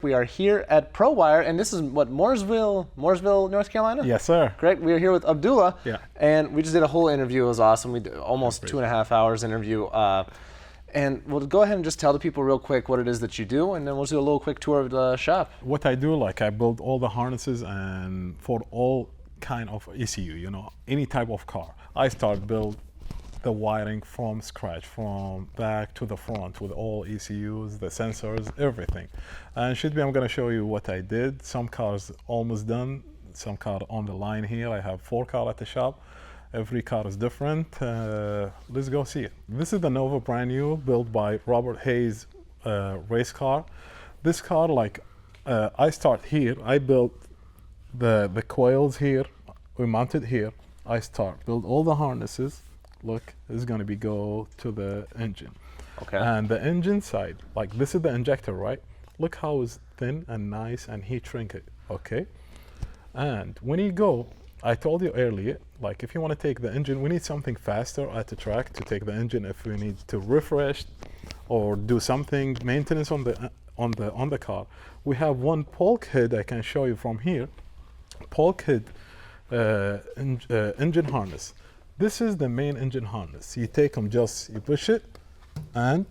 We are here at ProWire, and this is what, Mooresville, North Carolina? Yes, sir. Great. We are here with Abdullah, Yeah. and we just did a whole interview. It was awesome. We did almost 2.5 hours interview. And we'll go ahead and just tell the people real quick what it is that you do, and then we'll do a little quick tour of the shop. What I do, like I build all the harnesses and for all kind of ECU, you know, any type of car. I start build the wiring from scratch, from back to the front with all ECUs, the sensors, everything. And I'm gonna show you what I did. Some cars almost done, some car on the line here. I have 4 cars at the shop. Every car is different. Let's go see it. This is the Nova brand new, built by Robert Hayes race car. This car, like, I start here. I built the coils here. We mounted here. I build all the harnesses. Look, it's gonna be go to the engine. Okay. And the engine side, like this is the injector, right? Look how it's thin and nice and heat shrink it, okay? And when you go, I told you earlier, like if you want to take the engine, we need something faster at the track to take the engine if we need to refresh or do something maintenance on the car. We have one polk head I can show you from here. Polk head engine harness. This is the main engine harness. You take them, you push it, and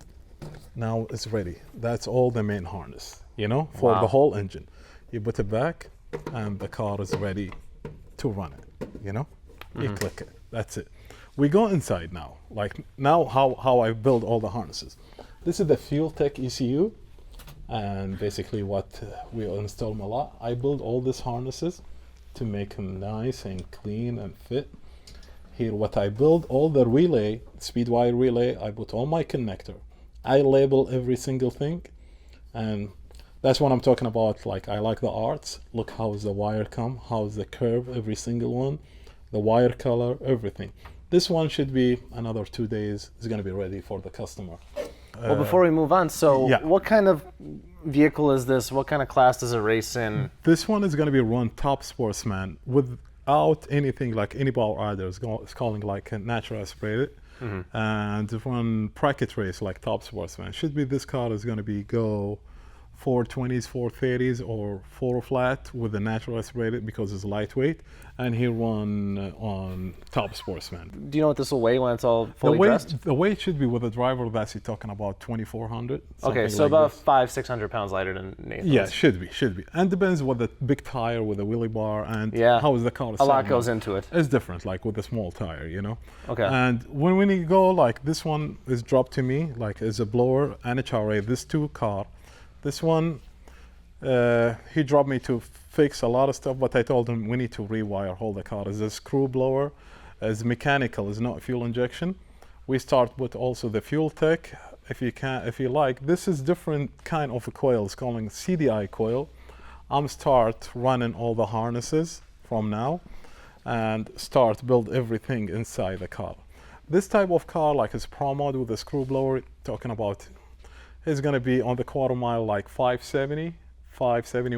now it's ready. That's all the main harness, you know, for the whole engine. You put it back, and the car is ready to run it, you know? You click it, that's it. We go inside now, like now how I build all the harnesses. This is the Fuel Tech ECU, and basically what we install them a lot. I build all these harnesses to make them nice and clean and fit. Here what I build, all the relay, speed wire relay, I put all my connector. I label every single thing, and that's what I'm talking about. Like I like the arts. Look how's the wire come, how's the curve, every single one, the wire color, everything. This one should be another 2 days. It's gonna be ready for the customer. Well, before we move on, so what kind of vehicle is this? What kind of class does it race in? This one is gonna be run top sportsman without anything like any power either. It's calling like a natural aspirated. And run bracket race like top sportsman. Should be this car is gonna be go 420s, 430s, or 4 flat with the natural aspirated because it's lightweight, and he run on top sportsman. Do you know what this will weigh when it's all fully dressed? The weight should be with the driver that's he talking about 2,400. Okay, so like about this. 500-600 pounds lighter than Nathan's. Yeah, should be. And depends what the big tire with the wheelie bar and how is the car. A lot goes into it. It's different, like with a small tire, you know. Okay. And when you go, like this one is dropped to me, like as a blower and a HRA. This 2 car. This one, he dropped me to fix a lot of stuff, but I told him we need to rewire all the car. It's a screw blower, it's mechanical, it's not fuel injection. We start with also the Fuel Tech, if you like. This is different kind of a coil, it's calling CDI coil. I'm start running all the harnesses from now and start build everything inside the car. This type of car, like it's Promods with a screw blower, talking about it's gonna be on the quarter mile like 570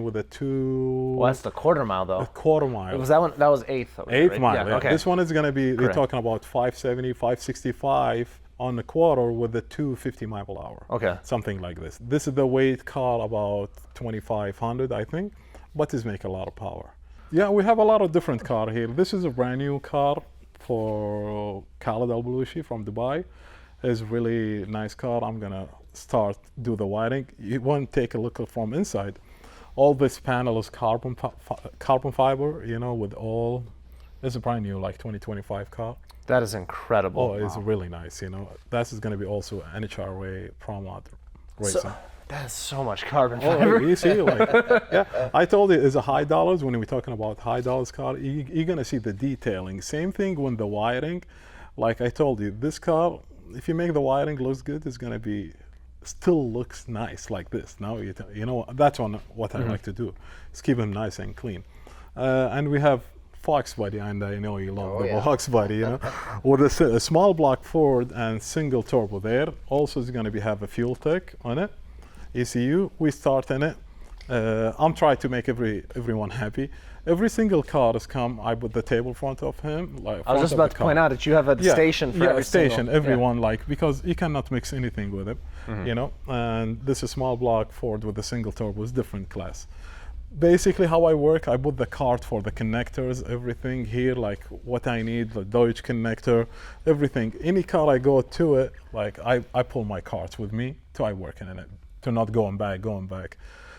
with a 2. Well, that's the quarter mile though. A quarter mile. Was that one? That was eighth. Eighth right? mile. Yeah. Okay. This one is gonna be. They're talking about 570, 565 on the quarter with the 250 mile per hour. Okay. Something like this. This is the weight car about 2,500, I think, but it's make a lot of power. Yeah, we have a lot of different car here. This is a brand new car for Khaled Al Balushi from Dubai. It's really nice car. I'm gonna start do the wiring. You want to take a look from inside. All this panel is carbon fiber, you know, with all. It's a brand new like 2025 car. That is incredible. Oh, it's really nice, you know. That is going to be also an NHRA Promods racing. So, that is so much carbon fiber. Oh, you see, like, yeah. I told you it's a high dollars. When we're talking about high dollars car, you're going to see the detailing. Same thing when the wiring. Like I told you, this car, if you make the wiring looks good, it's going to be still looks nice like this. Now you know that's what I like to do. Is keep them nice and clean. And we have Fox body, and I know you love the Fox body, you know, with a small block Ford and single turbo there. Also, it's going to have a Fuel Tech on it. ECU. We start in it. I'm trying to make everyone happy. Every single car is come. I put the table in front of him. Like I was just about to point out that you have a station for every station. single, Everyone like, because you cannot mix anything with it, you know. And this is small block Ford with a single turbo is different class. Basically, how I work, I put the card for the connectors, everything here, like what I need, the Deutsch connector, everything. Any car I go to it, like I pull my cards with me to I work in it, to not going back.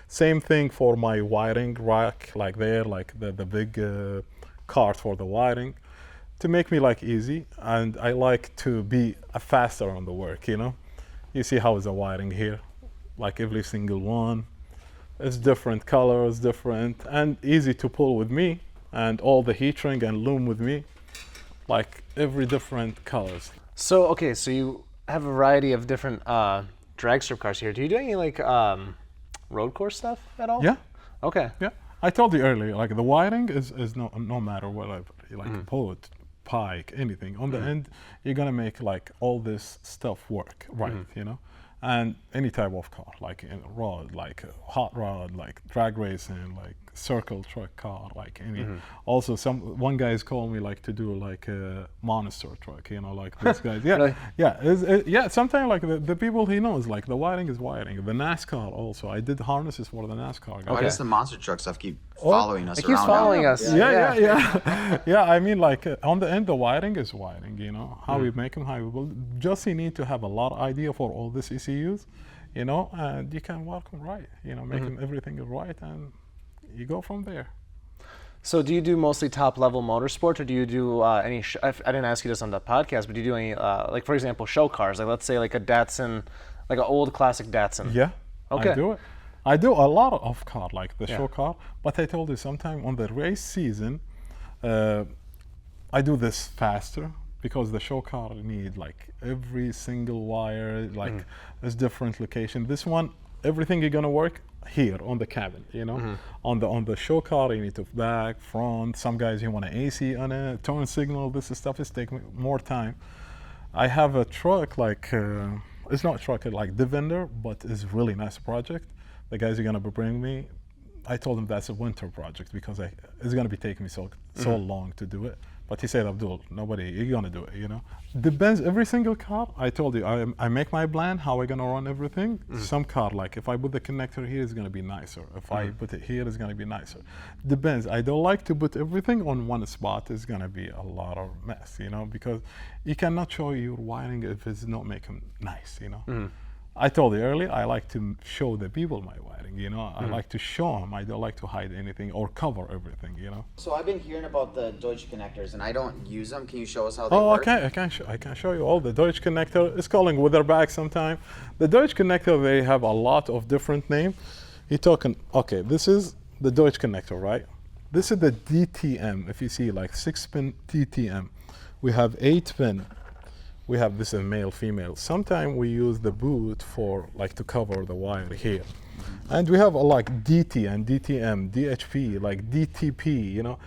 Same thing for my wiring rack, like there, like the big card for the wiring, to make me like easy. And I like to be faster on the work, you know. You see how is the wiring here, like every single one. It's different colors, different, and easy to pull with me, and all the heat shrink and loom with me, like every different colors. So, okay, so you have a variety of different dragster cars here. Do you do any like road course stuff at all? Yeah. Okay. Yeah. I told you earlier, like the wiring is no matter what, like boat, pike, anything. On the end, you're gonna make like all this stuff work, right? You know. And any type of car, like a rod, like a hot rod, like drag racing, like circle truck car, like any. Also, one guy's called me like to do like a monster truck, you know, like these guys. Yeah, Really? yeah. Sometimes like the people he knows, like the wiring is wiring. The NASCAR also, I did harnesses for the NASCAR guys. Why does the monster truck stuff keep following us It around? keeps following us. Yeah. Yeah, I mean, like on the end, the wiring is wiring. You know how we make them, how we build. Just you need to have a lot of idea for all this ECUs, you know, and you can work them right. You know, make them everything right, and you go from there. So, do you do mostly top level motorsport, or do you do any? I didn't ask you this on the podcast, but do you do any, like for example, show cars? Like let's say like a Datsun, like an old classic Datsun. Yeah. Okay. I do it. I do a lot of car, like the show car, but I told you sometime on the race season, I do this faster because the show car need like every single wire, like it's different location. This one, everything is gonna work here on the cabin, you know. On the show car, you need to back, front. Some guys you want an AC on it, turn signal. This stuff is taking more time. I have a truck like it's not a truck like Defender, but it's really nice project. The guys are gonna bring me. I told him that's a winter project because it's gonna be taking me so long to do it. But he said, Abdul, you're gonna do it, you know. Depends, every single car, I told you, I make my plan, how I gonna run everything. Some car, like if I put the connector here, it's gonna be nicer. If I put it here, it's gonna be nicer. Depends, I don't like to put everything on one spot. It's gonna be a lot of mess, you know, because you cannot show your wiring if it's not making nice, you know. I told you earlier, I like to show the people my wiring, you know. I like to show them. I don't like to hide anything or cover everything, you know. So I've been hearing about the Deutsch connectors, and I don't use them. Can you show us how they Oh, work? okay, I can show you all the Deutsch connector. It's calling Witherback sometime. The Deutsch connector, they have a lot of different names. You're talking, okay, this is the Deutsch connector, right? This is the DTM, if you see like 6-pin DTM. We have 8-pin. We have this in male, female. Sometimes we use the boot for like to cover the wire here. And we have like DT and DTM, DHP, like DTP, you know.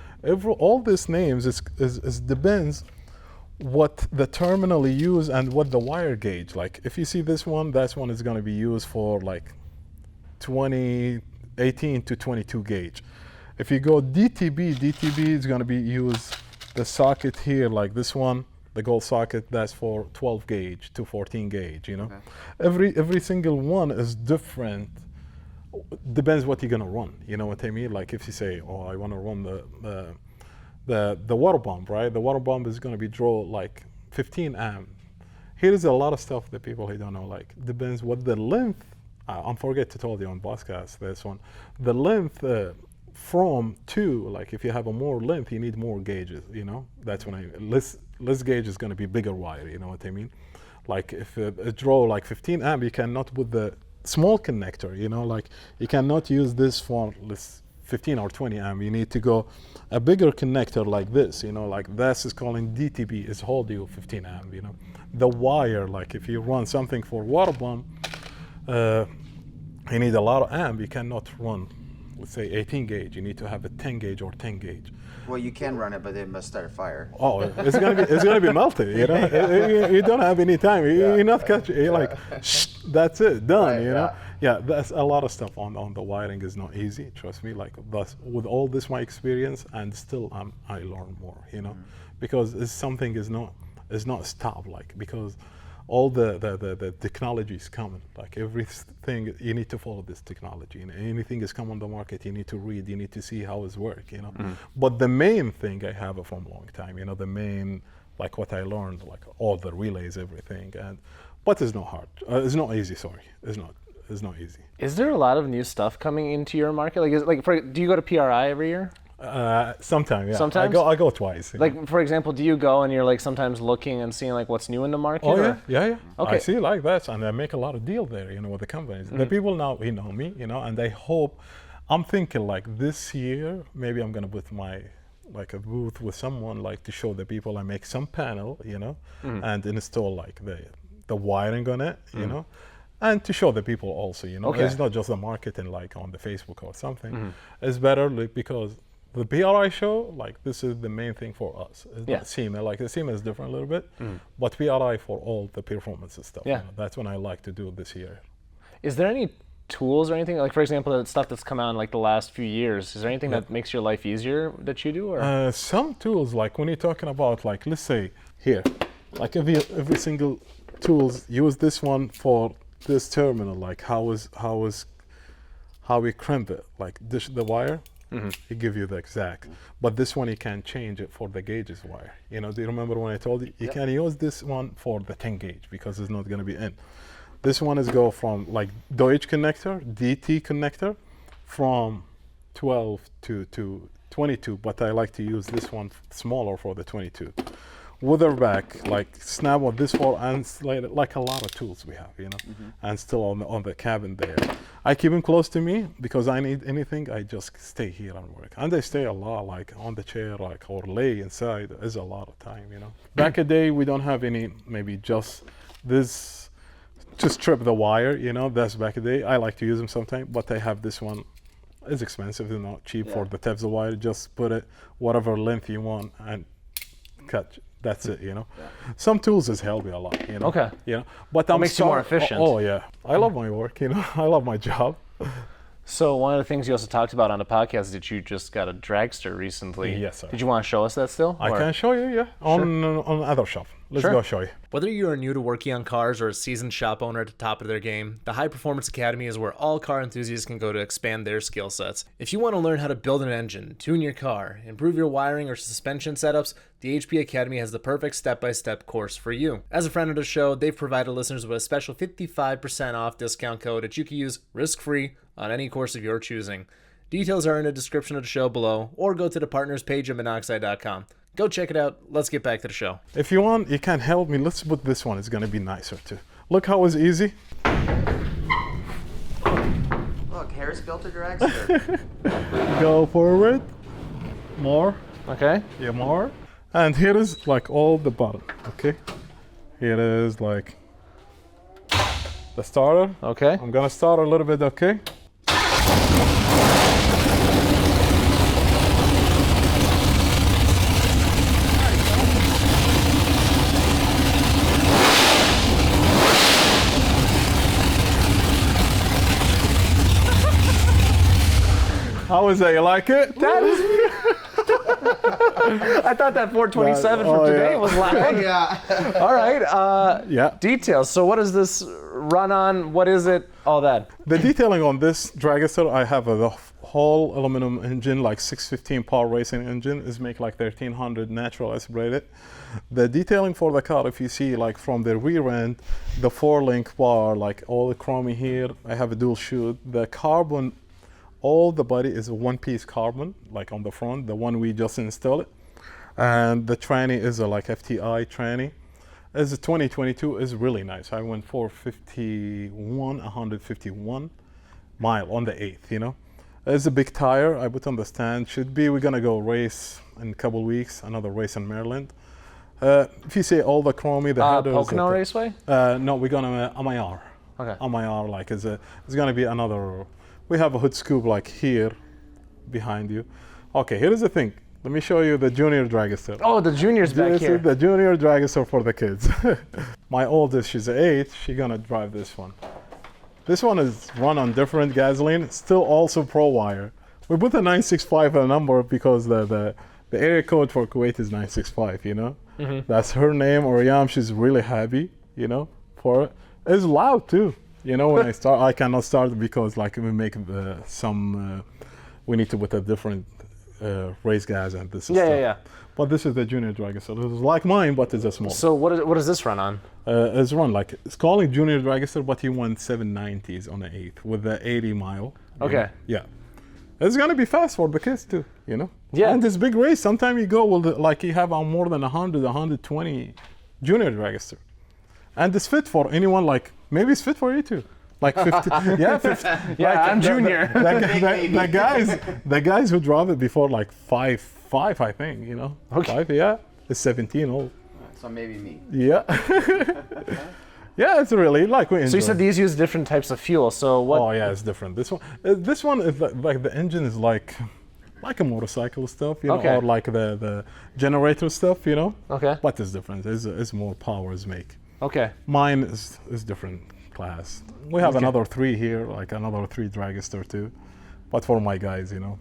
All these names is depends what the terminal you use and what the wire gauge. Like if you see this one, that one is gonna be used for like 18 to 22 gauge. If you go DTB is gonna be used the socket here, like this one, the gold socket, that's for 12 gauge to 14 gauge, you know. Okay. Every single one is different. Depends what you're gonna run, you know what I mean? Like if you say, oh, I wanna run the water pump, right? The water pump is gonna be draw like 15 amp. Here's a lot of stuff that people don't know, like depends what the length, I forget to tell you on podcast, this one, the length from to, like if you have a more length, you need more gauges, you know? That's when less gauge is going to be bigger wire, you know what I mean? Like if it draw like 15 amp, you cannot put the small connector, you know, like you cannot use this for 15 or 20 amp. You need to go a bigger connector like this, you know, like this is calling DTB, is hold you 15 amp, you know. The wire, like if you run something for water pump, you need a lot of amp. You cannot run let's say 18 gauge, you need to have a 10 gauge or 10 gauge. Well, you can run it, but it must start a fire. Oh, it's gonna be melted. You know, you don't have any time. You're not catching. You're like, shh, that's it, done. Right, you know, yeah. That's a lot of stuff on the wiring is not easy. Trust me. Like, but with all this my experience, and still I learn more. You know, because it's something is not stop. Like, because all the technology is coming. Like everything, you need to follow this technology. And anything is come on the market, you need to read, you need to see how it's work, you know. But the main thing I have it from a long time, you know, the main, like what I learned, like all the relays, everything. But it's not hard. It's not easy, sorry. It's not easy. Is there a lot of new stuff coming into your market? Do you go to PRI every year? Sometimes, yeah. Sometimes? I go twice. Like, for example, do you go and you're like sometimes looking and seeing like what's new in the market? Oh, yeah. Okay. I see like that, and I make a lot of deal there, you know, with the companies. The people now, know me, you know, and I hope, I'm thinking like this year, maybe I'm gonna put like a booth with someone like to show the people I make some panel, you know, and install like the wiring on it, you know. And to show the people also, you know, it's not just the marketing like on the Facebook or something. It's better because the PRI show, like this is the main thing for us. It's not SEMA, like the SEMA is different a little bit, but PRI for all the performance and stuff. Yeah. You know, that's when I like to do this year. Is there any tools or anything, like for example, the stuff that's come out in like the last few years, is there anything that makes your life easier that you do? Or? Some tools, like when you're talking about, like let's say here, like every single tools, use this one for this terminal, like how we crimp it, like the wire. It give you the exact, but this one you can change it for the gauges wire. You know, do you remember when I told you you can use this one for the 10 gauge because it's not going to be in. This one is go from like Deutsch connector, DT connector, from 12 to 22, but I like to use this one smaller for the 22. Wither back, like snap on this for, and like a lot of tools we have, you know, and still on the cabin there. I keep them close to me because I need anything, I just stay here and work. And I stay a lot, like on the chair, like, or lay inside. Is a lot of time, you know. Back a day, we don't have any, maybe just this, to strip the wire, you know, that's back a day. I like to use them sometimes, but I have this one. It's expensive, it's not cheap for the types of wire. Just put it whatever length you want and cut. That's it, you know. Some tools has helped me a lot, you know. Okay. You know, but It makes you more efficient. Oh yeah, I love my work, you know. I love my job. So one of the things you also talked about on the podcast is that you just got a Dragster recently. Yes, sir. Did you want to show us that still? I can show you, yeah, on other shop. Let's go show you. Whether you are new to working on cars or a seasoned shop owner at the top of their game, the High Performance Academy is where all car enthusiasts can go to expand their skill sets. If you want to learn how to build an engine, tune your car, improve your wiring or suspension setups, the HP Academy has the perfect step-by-step course for you. As a friend of the show, they've provided listeners with a special 55% off discount code that you can use risk-free on any course of your choosing. Details are in the description of the show below, or go to the partners page at Minnoxide.com. Go check it out. Let's get back to the show. If you want, you can help me. Let's put this one. It's going to be nicer too. Look how it's easy. Look, Harris built a dragster. Go forward. More. Okay. Yeah, more. And here is like all the bottom. Okay. Here is like the starter. Okay. I'm going to start a little bit, okay? How is that? You like it? That is. I thought that 427 from today was loud. Yeah. All right. Yeah. Details. So what does this run on? What is it? All that. The detailing on this Dragster, I have the whole aluminum engine, like 615 power racing engine, is make like 1300 natural aspirated. The detailing for the car, if you see like from the rear end, the 4-link bar, like all the chromey here, I have a dual shoot. The carbon, all the body is a one-piece carbon, like on the front, the one we just installed it. And the tranny is a like FTI tranny. As a 2022 is really nice. I went 151 mile on the 8th, you know. It's a big tire I put on the stand. We're gonna go race in a couple weeks, another race in Maryland. If you see all the chromey, the headers. Pocono Raceway? No, we're gonna MIR. Okay. MIR, like it's gonna be another. We have a hood scoop like here, behind you. Okay, here's the thing. Let me show you the junior Dragster. Oh, the junior's back This here. is the junior Dragster for the kids. My oldest, she's 8. She's gonna drive this one. This one is run on different gasoline, still also ProWire. We put the 965 a number because the area code for Kuwait is 965, you know? That's her name, Oriam. She's really happy, you know, for it. It's loud too. You know, when I start, I cannot start because like we make we need to put a different race gas and this stuff. Yeah. But this is the junior Dragster. This is like mine, but it's a small. So what does this run on? It's run like, it's calling junior Dragster, but he won 790s on the 8th with the 80 mile. you Okay. know? Yeah. It's gonna be fast for the kids too, you know? Yeah. And this big race, sometimes you go with like you have on more than 100, 120 junior Dragster. And it's fit for anyone, like maybe it's fit for you too. Like 50, yeah, 50. Yeah, like, I'm junior. The guys who drove it before like 5, I think, you know? Okay. 5, yeah. It's 17 old. So maybe me. Yeah. Yeah, it's really like we enjoy. So you said these use different types of fuel. So what? Oh yeah, it's different. This one is like the engine is like a motorcycle stuff, you know, Okay. or like the generator stuff, you know. Okay. But it's different. It's more power is make. Okay. Mine is different class. We have Okay. another 3 here, like another 3 Dragster too, but for my guys, you know.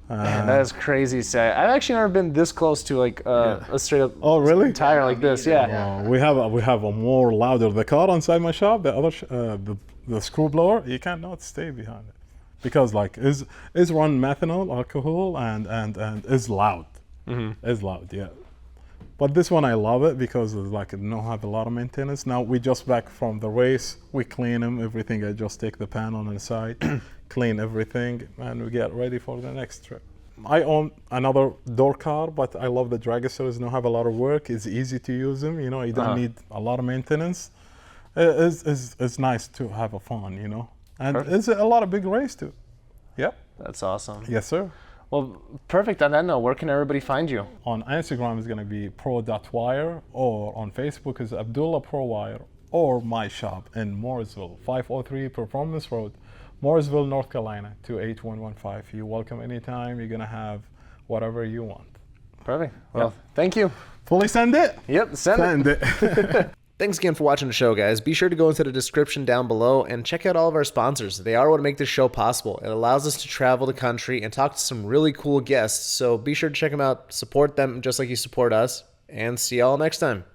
Man, that is crazy to say. I've actually never been this close to like a straight up Oh really? tire like this. Yeah. We have a more louder. The car inside my shop, the other the screw blower, you cannot stay behind it because like is run methanol alcohol and is loud. Is loud, yeah. But this one I love it because it's like it don't have a lot of maintenance. Now we just back from the race, we clean them, everything. I just take the pan on the side, clean everything, and we get ready for the next trip. I own another door car, but I love the Dragsters. Don't have a lot of work. It's easy to use them. You know, you don't need a lot of maintenance. It's nice to have a fun, you know, and it's a lot of big race too. Yep. That's awesome. Yes, sir. Well, perfect. On that note, where can everybody find you? On Instagram is going to be pro.wire, or on Facebook is Abdullah ProWire, or my shop in Morrisville, 503 Performance Road, Morrisville, North Carolina, 28115. You're welcome anytime. You're going to have whatever you want. Perfect. Well, thank you. Fully send it? Yep, send it. Send it. Thanks again for watching the show, guys. Be sure to go into the description down below and check out all of our sponsors. They are what make this show possible. It allows us to travel the country and talk to some really cool guests. So be sure to check them out, support them just like you support us, and see y'all next time.